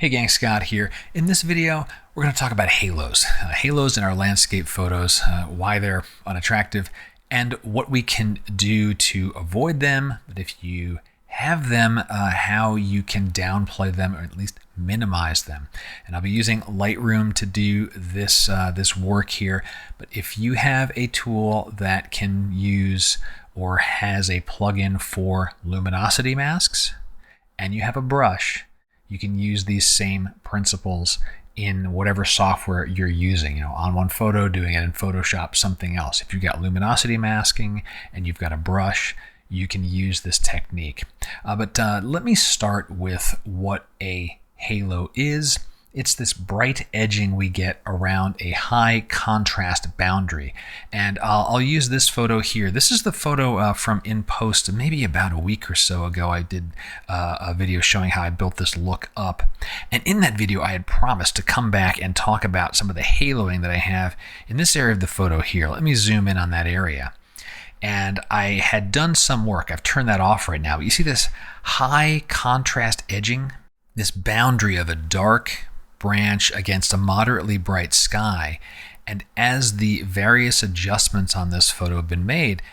Hey gang, Scott here. In this video, we're going to talk about halos. Halos in our landscape photos, why they're unattractive, and what we can do to avoid them. But if you have them, how you can downplay them or at least minimize them. And I'll be using Lightroom to do this, this work here. But if you have a tool that can use or has a plugin for luminosity masks, and you have a brush, you can use these same principles in whatever software you're using. You know, on one photo, doing it in Photoshop, something else. If you've got luminosity masking and you've got a brush, you can use this technique. But let me start with what a halo is. It's this bright edging we get around a high contrast boundary. And I'll use this photo here. This is the photo from In Post, maybe about a week or so ago. I did a video showing how I built this look up. And in that video, I had promised to come back and talk about some of the haloing that I have in this area of the photo here. Let me zoom in on that area. And I had done some work. I've turned that off right now. But you see this high contrast edging? This boundary of a dark branch against a moderately bright sky. And as the various adjustments on this photo have been made,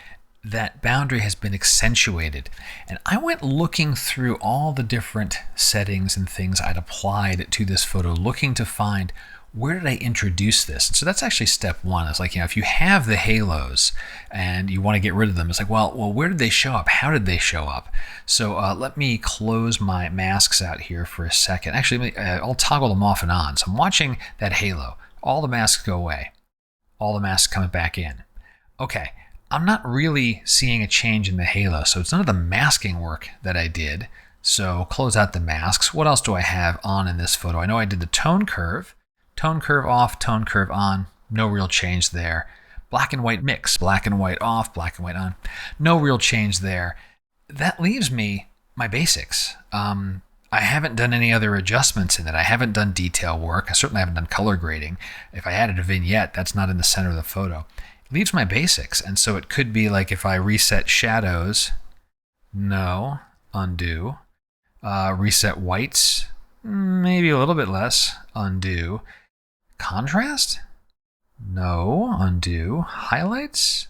that boundary has been accentuated. And I went looking through all the different settings and things I'd applied to this photo, looking to find where did I introduce this? And so that's actually step one. It's like, you know, if you have the halos and you want to get rid of them, it's like, well, where did they show up? How did they show up? So let me close my masks out here for a second. Actually, I'll toggle them off and on. So I'm watching that halo. All the masks go away. All the masks come back in. Okay, I'm not really seeing a change in the halo. So it's none of the masking work that I did. So close out the masks. What else do I have on in this photo? I know I did the tone curve. Tone curve off, tone curve on, no real change there. Black and white mix, black and white off, black and white on, no real change there. That leaves me my basics. I haven't done any other adjustments in it. I haven't done detail work. I certainly haven't done color grading. If I added a vignette, that's not in the center of the photo. It leaves my basics. And so it could be like if I reset shadows, no, undo. Reset whites, maybe a little bit less, undo. Contrast? No. Undo. Highlights?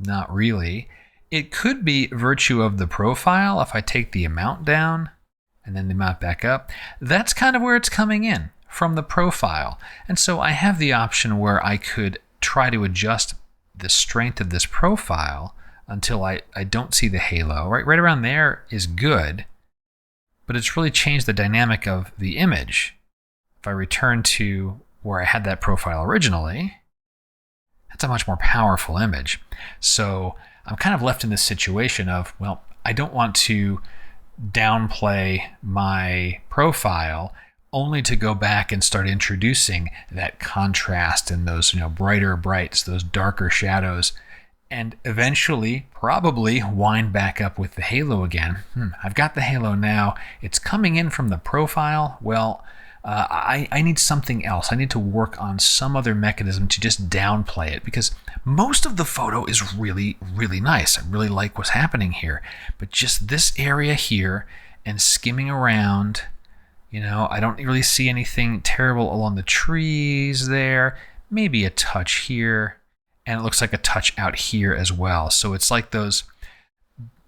Not really. It could be virtue of the profile if I take the amount down and then the amount back up. That's kind of where it's coming in, from the profile. And so I have the option where I could try to adjust the strength of this profile until I don't see the halo. Right around there is good, but it's really changed the dynamic of the image. If I return to where I had that profile originally, that's a much more powerful image. So I'm kind of left in this situation of, well, I don't want to downplay my profile only to go back and start introducing that contrast and those, you know, brighter brights, those darker shadows, and eventually probably wind back up with the halo again. I've got the halo now. It's coming in from the profile. Well, I need something else. I need to work on some other mechanism to just downplay it, because most of the photo is really, really nice. I really like what's happening here. But just this area here and skimming around, you know, I don't really see anything terrible along the trees there. Maybe a touch here. And it looks like a touch out here as well. So it's like those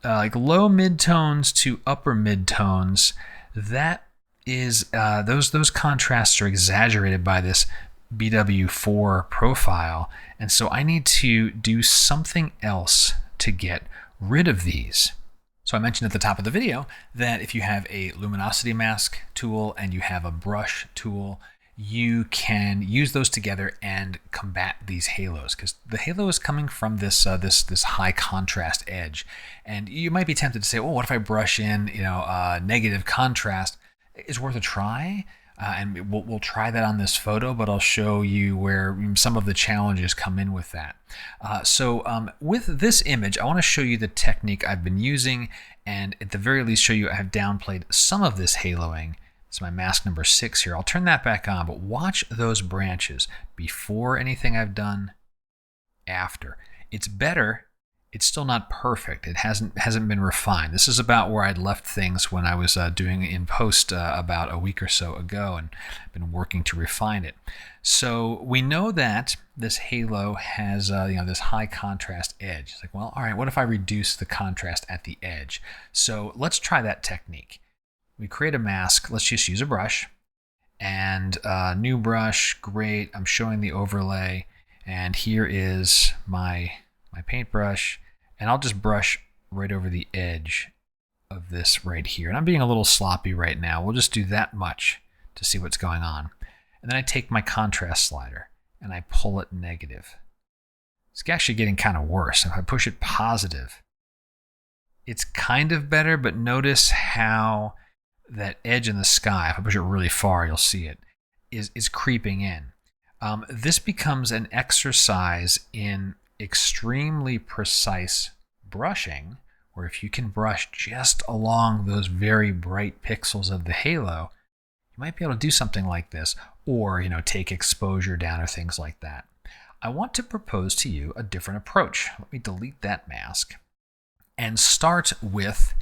like low midtones to upper midtones. That is those contrasts are exaggerated by this BW4 profile, and so I need to do something else to get rid of these. So I mentioned at the top of the video that if you have a luminosity mask tool and you have a brush tool, you can use those together and combat these halos, because the halo is coming from this this high contrast edge, and you might be tempted to say, "Oh, what if I brush in, you know, negative contrast?" It's worth a try, and we'll try that on this photo, but I'll show you where some of the challenges come in with that. With this image, I want to show you the technique I've been using, and at the very least show you I have downplayed some of this haloing. It's my mask number 6 here. I'll turn that back on, but watch those branches before anything I've done, after. It's better it's still not perfect. It hasn't been refined. This is about where I'd left things when I was doing it in post about a week or so ago, and I've been working to refine it. So we know that this halo has this high contrast edge. It's like, well, all right, what if I reduce the contrast at the edge? So let's try that technique. We create a mask. Let's just use a brush, and new brush. Great. I'm showing the overlay, and here is my paintbrush, and I'll just brush right over the edge of this right here. And I'm being a little sloppy right now. We'll just do that much to see what's going on. And then I take my contrast slider and I pull it negative. It's actually getting kind of worse. If I push it positive, it's kind of better, but notice how that edge in the sky, if I push it really far, you'll see it, is creeping in. This becomes an exercise in extremely precise brushing, where if you can brush just along those very bright pixels of the halo, you might be able to do something like this, or take exposure down or things like that. I want to propose to you a different approach. Let me delete that mask and start with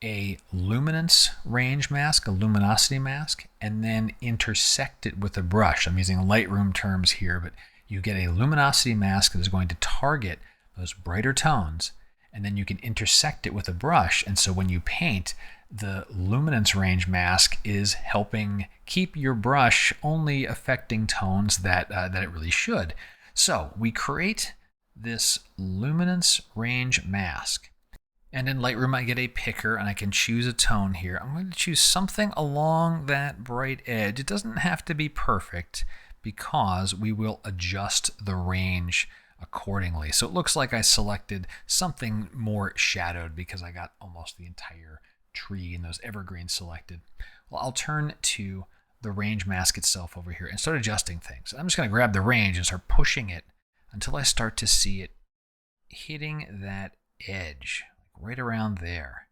a luminance range mask, a luminosity mask, and then intersect it with a brush. I'm using Lightroom terms here, but you get a luminosity mask that is going to target those brighter tones, and then you can intersect it with a brush. And so when you paint, the luminance range mask is helping keep your brush only affecting tones that it really should. So we create this luminance range mask. And in Lightroom, I get a picker and I can choose a tone here. I'm going to choose something along that bright edge. It doesn't have to be perfect because we will adjust the range accordingly. So it looks like I selected something more shadowed because I got almost the entire tree and those evergreens selected. Well, I'll turn to the range mask itself over here and start adjusting things. I'm just going to grab the range and start pushing it until I start to see it hitting that edge, right around there.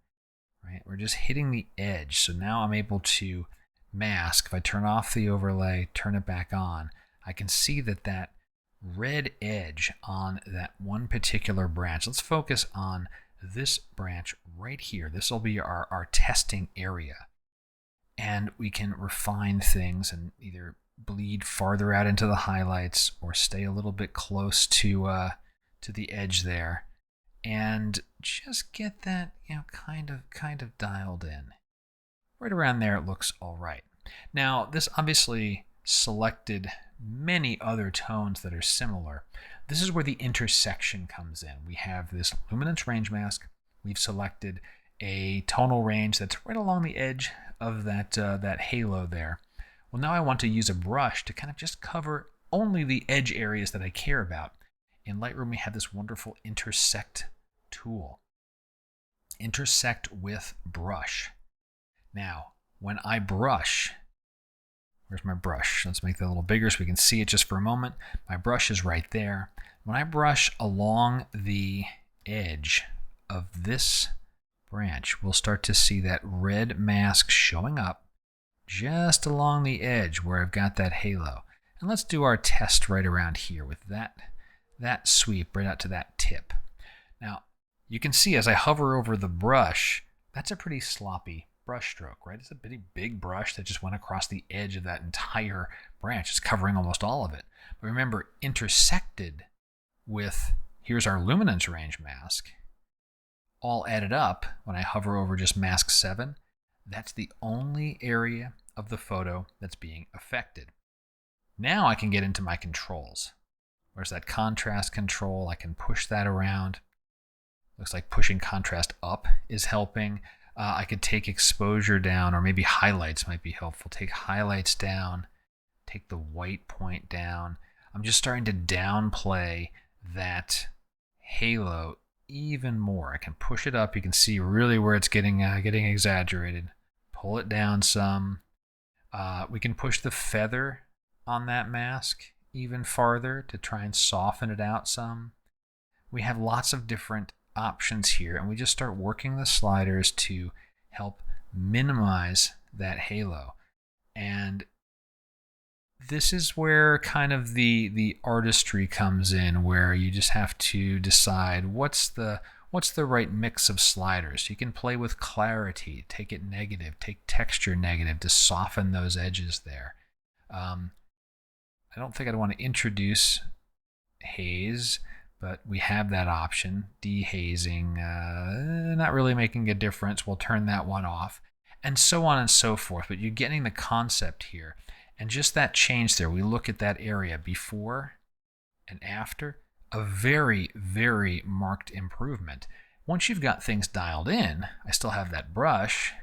Right? We're just hitting the edge. So now I'm able to mask. If I turn off the overlay, turn it back on, I can see that red edge on that one particular branch. Let's focus on this branch right here. This will be our testing area. And we can refine things and either bleed farther out into the highlights or stay a little bit close to the edge there. And just get that, kind of dialed in. Right around there, it looks all right. Now, this obviously selected many other tones that are similar. This is where the intersection comes in. We have this luminance range mask. We've selected a tonal range that's right along the edge of that halo there. Well, now I want to use a brush to kind of just cover only the edge areas that I care about. In Lightroom, we have this wonderful intersect tool. Intersect with brush. Now, when I brush, where's my brush? Let's make that a little bigger so we can see it just for a moment. My brush is right there. When I brush along the edge of this branch, we'll start to see that red mask showing up just along the edge where I've got that halo. And let's do our test right around here with that sweep right out to that tip. Now, you can see as I hover over the brush, that's a pretty sloppy brush stroke, right? It's a pretty big brush that just went across the edge of that entire branch. It's covering almost all of it. But remember, intersected with, here's our luminance range mask, all added up, when I hover over just mask 7, that's the only area of the photo that's being affected. Now I can get into my controls. Where's that contrast control? I can push that around. Looks like pushing contrast up is helping. I could take exposure down, or maybe highlights might be helpful. Take highlights down, take the white point down. I'm just starting to downplay that halo even more. I can push it up. You can see really where it's getting exaggerated. Pull it down some. We can push the feather on that mask even farther to try and soften it out some. We have lots of different options here, and we just start working the sliders to help minimize that halo. And this is where kind of the artistry comes in, where you just have to decide what's the right mix of sliders. You can play with clarity, take it negative, take texture negative to soften those edges there. I don't think I'd want to introduce haze, but we have that option. Dehazing, not really making a difference. We'll turn that one off, and so on and so forth. But you're getting the concept here. And just that change there, we look at that area before and after, a very, very marked improvement. Once you've got things dialed in, I still have that brush,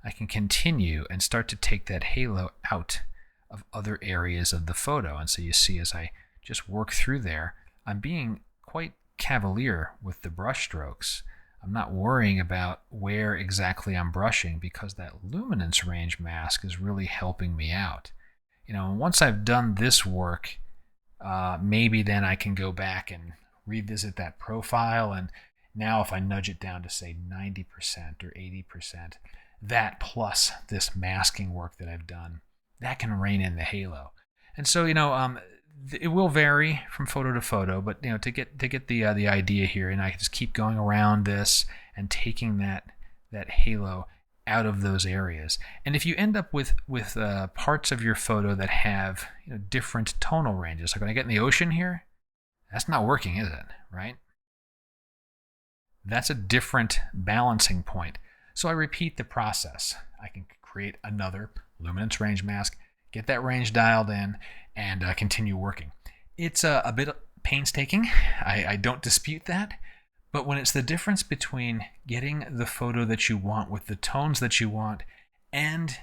I can continue and start to take that halo out of other areas of the photo. And so you see, as I just work through there, I'm being quite cavalier with the brush strokes. I'm not worrying about where exactly I'm brushing, because that luminance range mask is really helping me out. Once I've done this work, maybe then I can go back and revisit that profile. And now if I nudge it down to say 90% or 80%, that plus this masking work that I've done, that can rein in the halo. And so, it will vary from photo to photo, but to get the idea here, and I can just keep going around this and taking that halo out of those areas. And if you end up with parts of your photo that have different tonal ranges, like when I get in the ocean here, that's not working, is it? Right? That's a different balancing point. So I repeat the process. I can create another luminance range mask, get that range dialed in, and continue working. It's a bit painstaking. I don't dispute that. But when it's the difference between getting the photo that you want with the tones that you want, and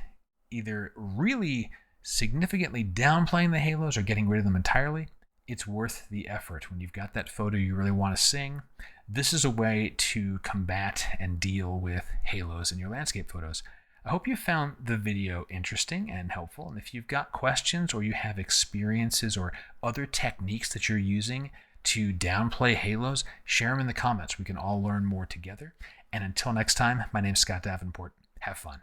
either really significantly downplaying the halos or getting rid of them entirely, it's worth the effort. When you've got that photo you really want to sing, this is a way to combat and deal with halos in your landscape photos. I hope you found the video interesting and helpful. And if you've got questions, or you have experiences or other techniques that you're using to downplay halos, share them in the comments. We can all learn more together. And until next time, my name's Scott Davenport. Have fun.